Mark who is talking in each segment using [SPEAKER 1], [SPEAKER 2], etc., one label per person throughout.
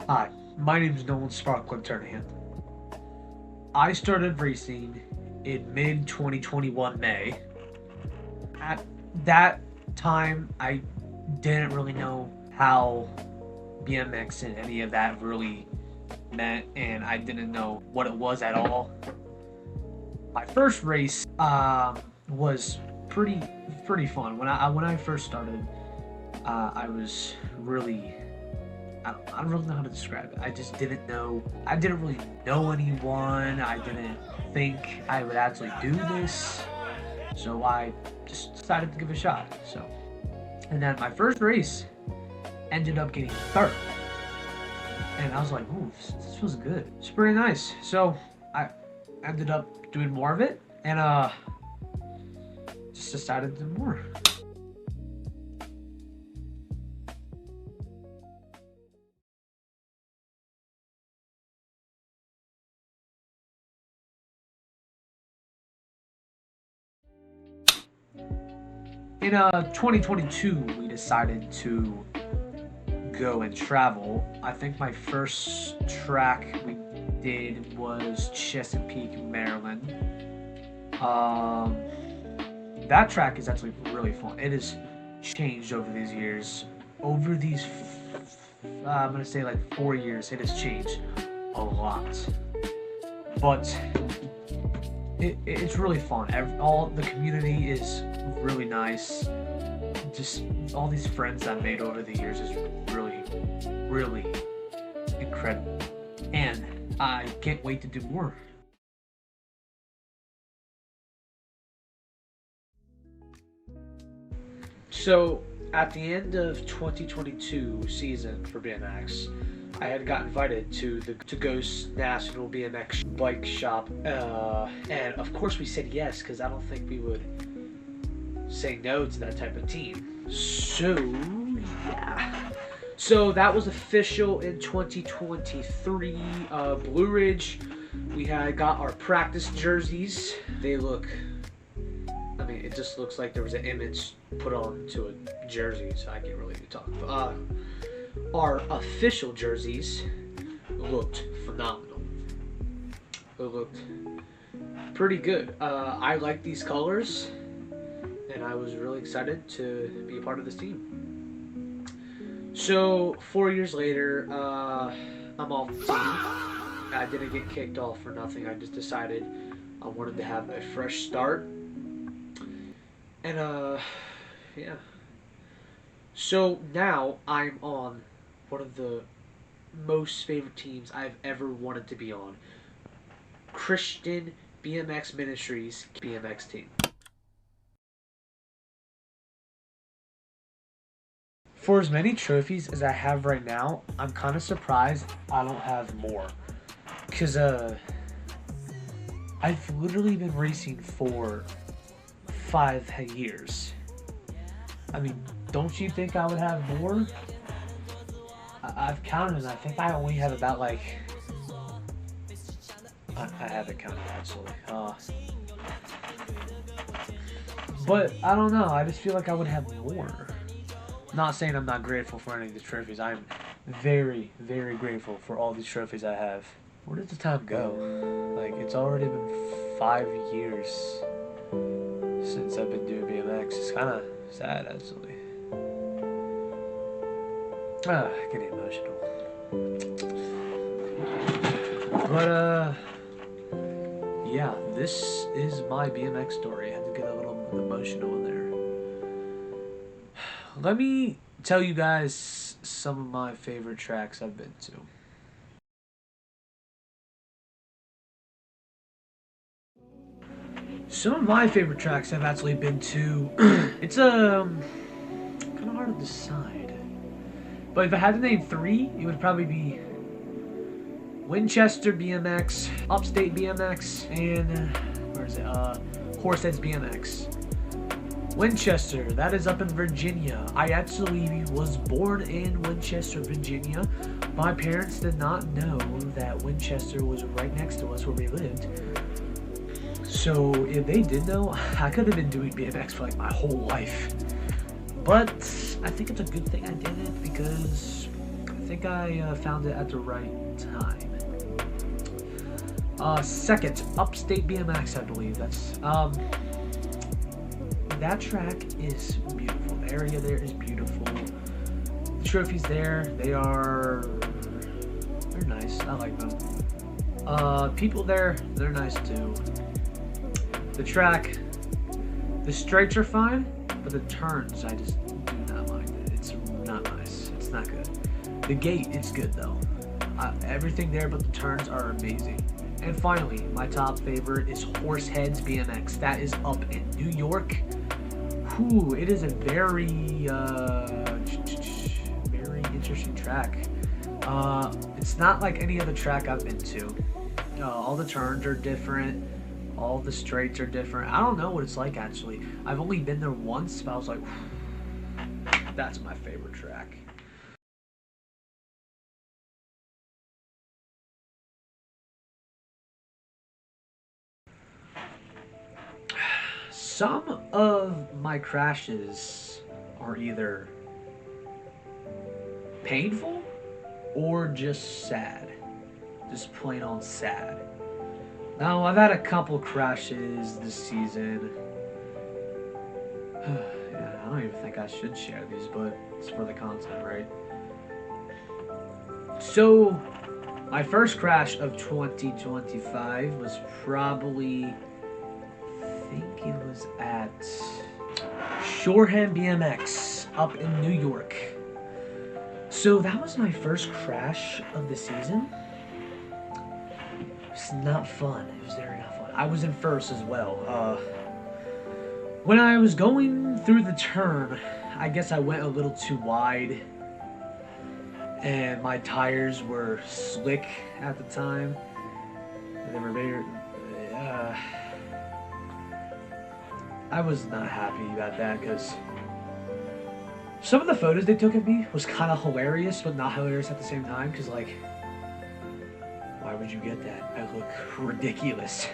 [SPEAKER 1] Hi, my name is Nolan Sparkplug Ternahan. I started racing in mid-2021 May. At that time, I didn't really know how BMX and any of that really meant, and I didn't know what it was at all. My first race was pretty fun. When I first started, I was really I don't really know how to describe it. I just didn't know. I didn't really know anyone. I didn't think I would actually do this. So I just decided to give it a shot. And then my first race ended up getting third. And I was like, ooh, this feels good. It's pretty nice. So I ended up doing more of it and just decided to do more. In 2022, we decided to go and travel. I think my first track we did was Chesapeake, Maryland. That track is actually really fun. It has changed over these years. Over these, I'm gonna say like 4 years, it has changed a lot. But it's really fun. All the community is really nice. Just all these friends I've made over the years is really incredible. And I can't wait to do more. So at the end of 2022 season for BMX, I had got invited to the Ghost National BMX bike shop, and of course we said yes because I don't think we would say no to that type of team. So yeah, so that was official in 2023. Blue Ridge, we had got our practice jerseys. They look, I mean, it just looks like there was an image put onto a jersey, so I can't really talk. Our official jerseys looked phenomenal. It looked pretty good. I like these colors, and I was really excited to be a part of this team. So 4 years later, I'm off the team. I didn't get kicked off for nothing. I just decided I wanted to have a fresh start. And yeah. So now I'm on one of the most favorite teams I've ever wanted to be on. Christian BMX Ministries BMX team. For as many trophies as I have right now, I'm kind of surprised I don't have more. Because I've literally been racing for 5 years. I mean, don't you think I would have more? I've counted, and I think I only have about like, I haven't counted actually. But I don't know. I just feel like I would have more. Not saying I'm not grateful for any of the trophies. I'm very grateful for all these trophies I have. Where did the time go? Like, it's already been 5 years since I've been doing BMX. It's kind of sad, actually. Getting emotional. But, yeah, this is my BMX story. I had to get a little emotional in there. Let me tell you guys some of my favorite tracks I've been to. Some of my favorite tracks I've actually been to, it's kind of hard to decide. But if I had to name 3, it would probably be Winchester BMX, Upstate BMX, and where is it? Horseheads BMX. Winchester, that is up in Virginia. I actually was born in Winchester, Virginia. My parents did not know that Winchester was right next to us where we lived. So if they did know, I could have been doing BMX for like my whole life. But I think it's a good thing I did it because think I found it at the right time. Second, Upstate BMX, I believe. That's that track is beautiful. The area there is beautiful. The trophies there, they're nice. I like them. People there, they're nice too. The track, the straights are fine, but the turns, I just do not like it. It's not nice. It's not good. The gate, it's good though. Everything there but the turns are amazing. And finally, my top favorite is Horseheads BMX. That is up in New York. Whew, it is a very interesting track. It's not like any other track I've been to. All the turns are different. All the straights are different. I don't know what it's like actually. I've only been there once, but I was like, that's my favorite track. Some of my crashes are either painful or just sad. Just plain on sad. Now, I've had a couple crashes this season. Yeah, I don't even think I should share these, but it's for the content, right? So, my first crash of 2025 was probably, I think it was at Shorehead BMX up in New York. So that was my first crash of the season. It's not fun. It was very not fun. I was in first as well. When I was going through the turn, I guess I went a little too wide, and my tires were slick at the time. They were very. I was not happy about that because some of the photos they took of me was kind of hilarious, but not hilarious at the same time. Because like, why would you get that? I look ridiculous.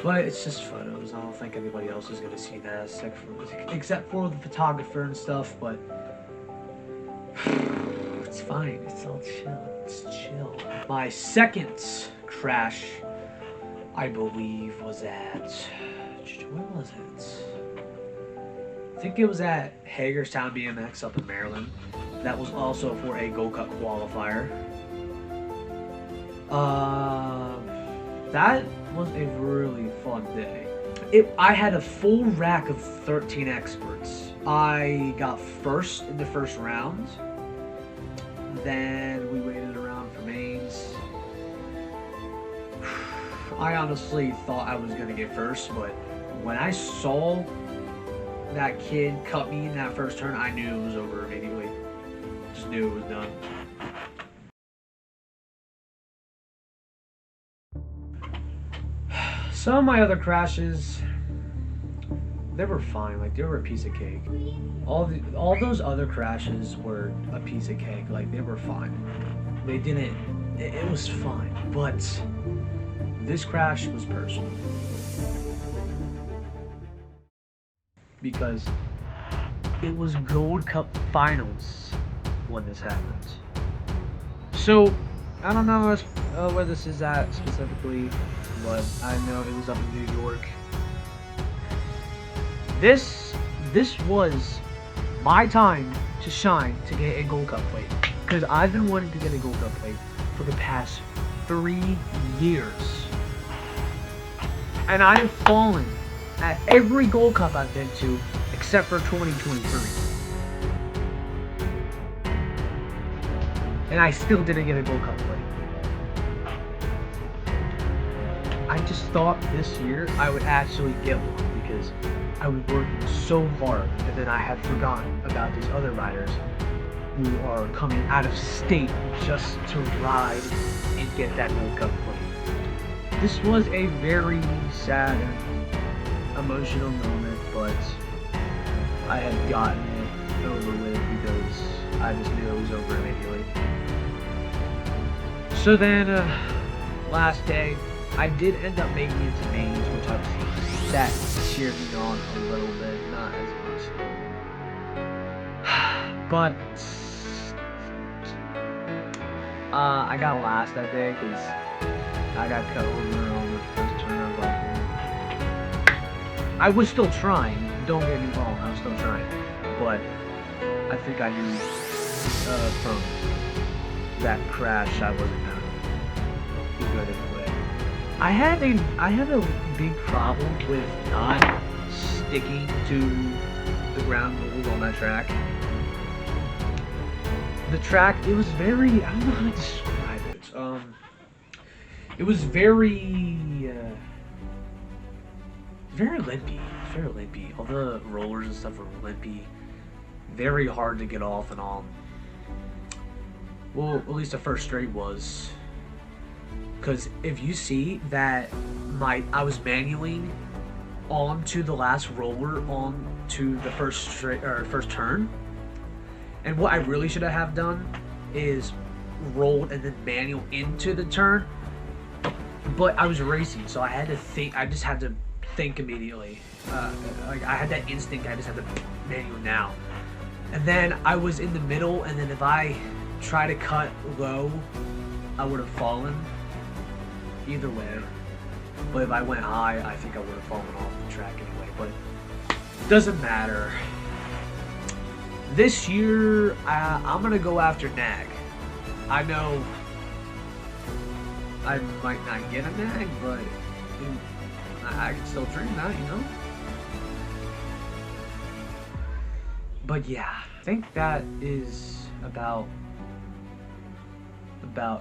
[SPEAKER 1] But it's just photos. I don't think anybody else is gonna see that except for the photographer and stuff. But it's fine. It's all chill. It's chill. My second crash, I believe, was at. Where was it? I think it was at Hagerstown BMX up in Maryland. That was also for a Gold Cup qualifier. That was a really fun day. I had a full rack of 13 experts. I got first in the first round. Then we waited around for mains. I honestly thought I was gonna get first, but when I saw that kid cut me in that first turn, I knew it was over immediately. Just knew it was done. Some of my other crashes, they were fine. Like, they were a piece of cake. All those other crashes were a piece of cake. Like, they were fine. They didn't. It was fine. But this crash was personal. Because it was Gold Cup finals when this happened. So, I don't know where this is at specifically, but I know it was up in New York. This was my time to shine to get a Gold Cup plate. Because I've been wanting to get a Gold Cup plate for the past 3 years. And I have fallen at every Gold Cup I've been to, except for 2023. And I still didn't get a Gold Cup plate. I just thought this year I would actually get one because I was working so hard, and then I had forgotten about these other riders who are coming out of state just to ride and get that Gold Cup plate. This was a very sad and emotional moment, but I had gotten it over with because I just knew it was over immediately. So then, last day, I did end up making it to mains, which that cheered me on a little bit, not as much. But
[SPEAKER 2] I got last that day because I got cut over on the first turn of I was still trying, don't get me wrong, I was still trying. But I think I knew from that crash I wasn't gonna be good anyway. I have a big problem with not sticking to the ground rules on that track. The track, it was very, I don't know how to describe it. It was very limpy. Very limpy. All the rollers and stuff were limpy. Very hard to get off and on. Well, at least the first straight was. Because if you see that I was manualing onto the last roller onto the first turn. And what I really should have done is rolled and then manual into the turn. But I was racing, so I had to think. I just had to think immediately. Like I had that instinct. I just had to manual now. And then I was in the middle, and then if I try to cut low, I would have fallen. Either way. But if I went high, I think I would have fallen off the track anyway. But it doesn't matter. This year, I'm gonna go after nag. I know I might not get a nag, but I can still dream that, you know? But yeah, I think that is about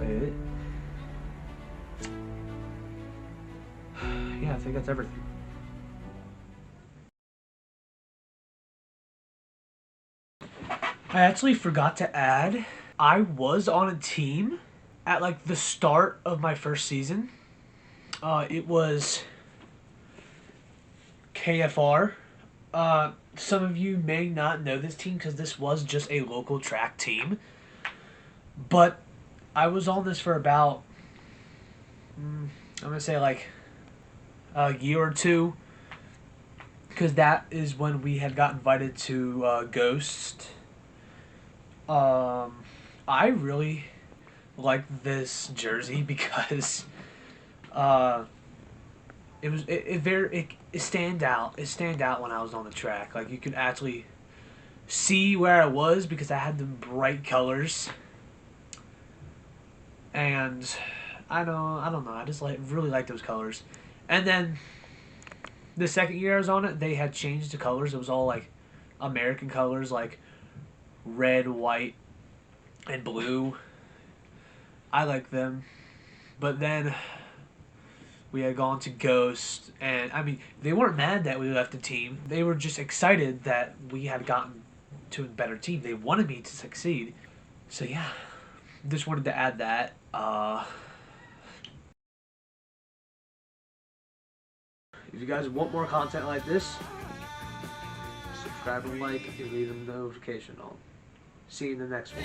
[SPEAKER 2] it. Yeah, I think that's everything. I actually forgot to add, I was on a team at like the start of my first season. It was KFR. Some of you may not know this team because this was just a local track team. But I was on this for about, I'm going to say like a year or two. Because that is when we had got invited to Ghost. I really like this jersey because it stand out. It stand out when I was on the track. Like you could actually see where I was because I had the bright colors. And I don't know. I just really like those colors. And then the second year I was on it, they had changed the colors. It was all like American colors, like red, white, and blue. I like them. But then we had gone to Ghost, and I mean, they weren't mad that we left the team. They were just excited that we had gotten to a better team. They wanted me to succeed. So yeah, just wanted to add that. If you guys want more content like this, subscribe and like and leave the notification on. See you in the next one.